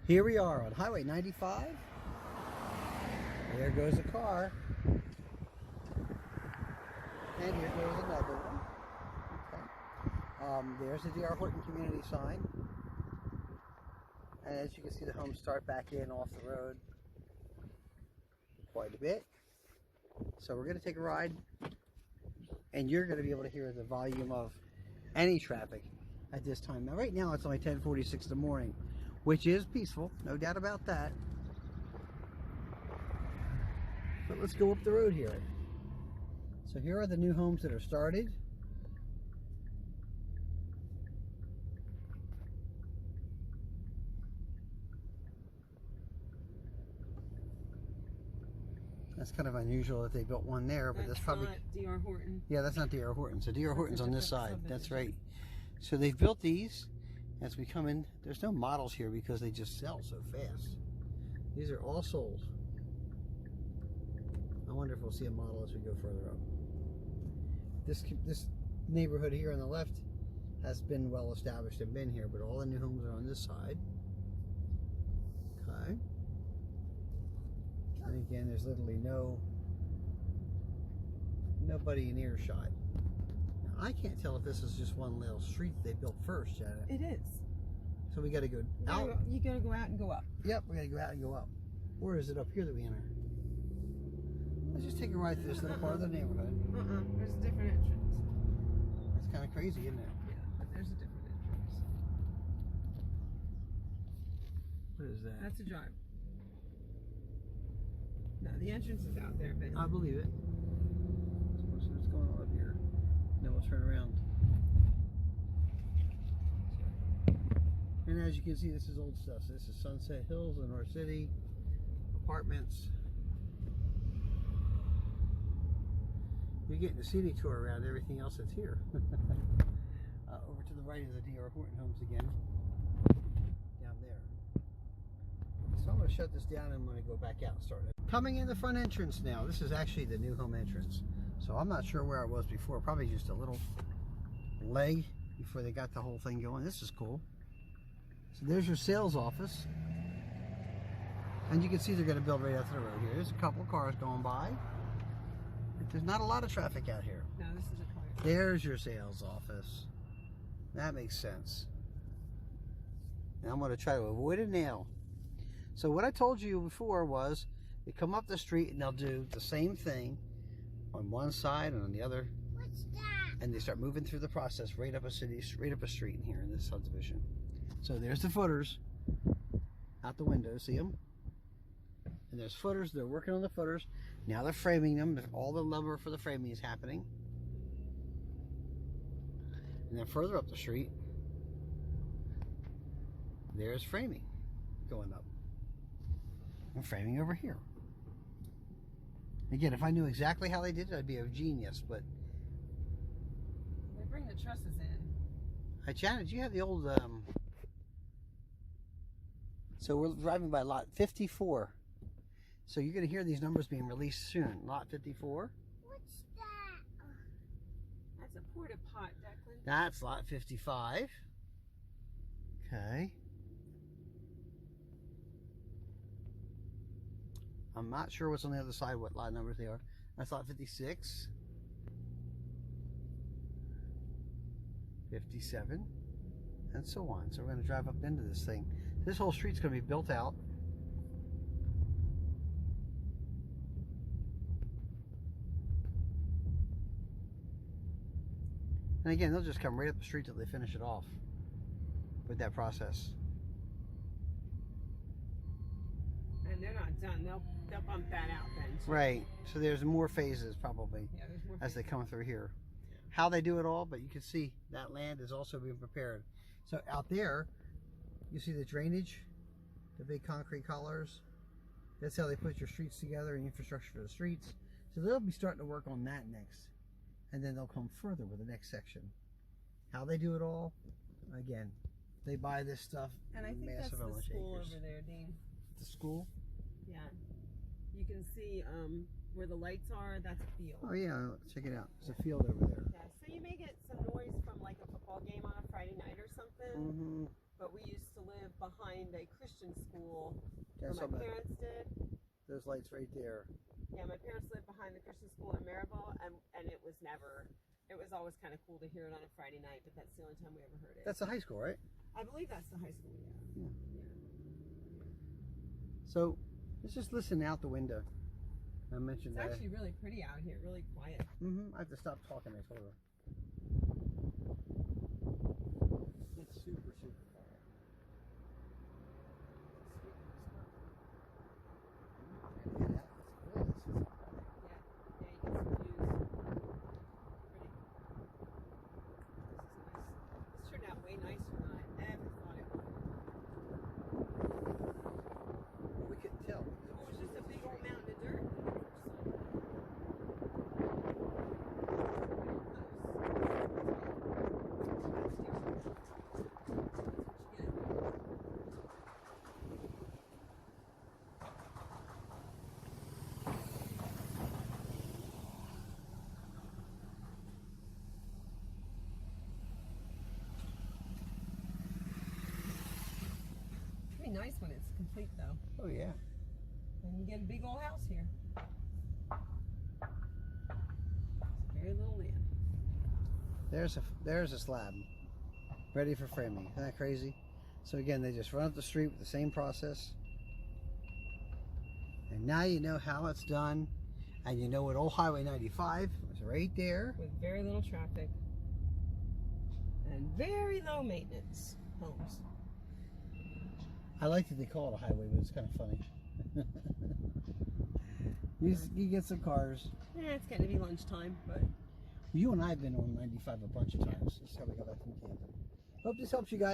Here we are on Highway 95. There goes a car. And here goes another one. Okay. There's the D.R. Horton community sign. And as you can see, the homes start back in off the road quite a bit. So we're going to take a ride. And you're going to be able to hear the volume of any traffic at this time. Now, right now, it's only 10:46 in the morning, which is peaceful, no doubt about that. But let's go up the road here. So here are the new homes that are started. That's kind of unusual that they built one there, but that's probably not D.R. Horton. Yeah, that's not D.R. Horton. So D.R. Horton's on this side. That's right. So they've built these as we come in. There's no models here because they just sell so fast. These are all sold. I wonder if we'll see a model as we go further up. This neighborhood here on the left has been well established and been here, but all the new homes are on this side. Okay. And again, there's literally nobody in earshot. Now, I can't tell if this is just one little street they built first, Janet. It is. So we got to go out. You got to go out and go up. Yep, we got to go out and go up. Or is it up here that we enter? Let's just take a ride through this little part of the neighborhood. There's a different entrance. That's kind of crazy, isn't it? Yeah, but there's a different entrance. What is that? That's a drive. No, the entrance is out there, but I believe it. So what's going on up here? Then we'll turn around. And as you can see, this is old stuff. So this is Sunset Hills in North City. Apartments. You're getting a city tour around everything else that's here. Over to the right is the D.R. Horton homes again. Down there. So I'm going to shut this down and I'm going to go back out and start it. Coming in the front entrance now. This is actually the new home entrance. So I'm not sure where I was before. Probably just a little leg before they got the whole thing going. This is cool. So there's your sales office. And you can see they're going to build right out to the road here. There's a couple of cars going by. There's not a lot of traffic out here. no, this is a car. There's your sales office. That makes sense. Now I'm going to try to avoid a nail. So what I told you before was they come up the street and they'll do the same thing on one side and on the other. What's that? And they start moving through the process right up a street in here in this subdivision. So there's the footers out the window. See them? And there's footers. They're working on the footers. Now they're framing them. All the lumber for the framing is happening. And then further up the street, there's framing going up. And framing over here. Again, if I knew exactly how they did it, I'd be a genius, but... They bring the trusses in. Hi, Janet, do you have the old... So we're driving by lot 54. So you're going to hear these numbers being released soon. Lot 54. What's that? That's a porta pot, Declan. That's lot 55. Okay. I'm not sure what's on the other side, what lot numbers they are. That's lot 56. 57. And so on. So we're going to drive up into this thing. This whole street's going to be built out. And again, they'll just come right up the street till they finish it off with that process. And they're not done. They'll bump that out then. Too. Right. So there's more phases probably Yeah, there's more as they come through here. How they do it all, but you can see that land is also being prepared. So out there, you see the drainage, the big concrete collars. That's how they put your streets together and infrastructure for the streets. So they'll be starting to work on that next. And then they'll come further with the next section. How they do it all, again, they buy this stuff. And I think that's the school over there, Dean. The school? Yeah. You can see where the lights are. That's a field. Oh yeah, check it out. There's a field over there. Yeah, so you may get some noise from like a football game on a Friday night or something. Mm-hmm. but we used to live behind a Christian school. That's Where my what parents did. those lights right there. Yeah, my parents lived behind the Christian school in Maribel, and it was always kind of cool to hear it on a Friday night, but that's the only time we ever heard it. That's the high school, right? I believe that's the high school, yeah. So let's just listen out the window. I mentioned It's that. actually really pretty out here, really quiet. I have to stop talking, I told her. It's super, super quiet. Yeah, yeah, you get some views. Pretty. This turned out way nicer than I ever thought it would. Well, we couldn't tell. It was just a big old mountain of dirt. It'd be nice when it's complete, though. Oh, yeah. And you get a big old house here. Very little land. There's a slab ready for framing. Isn't that crazy? So again, they just run up the street with the same process. And now you know how it's done. And you know what old Highway 95 was right there. With very little traffic. And very low maintenance homes. I like that they call it a highway, but it's kind of funny. you get some cars. Yeah, it's getting to be lunchtime, but You and I have been on 95 a bunch of times. This is how we got back from camp. Hope this helps you guys.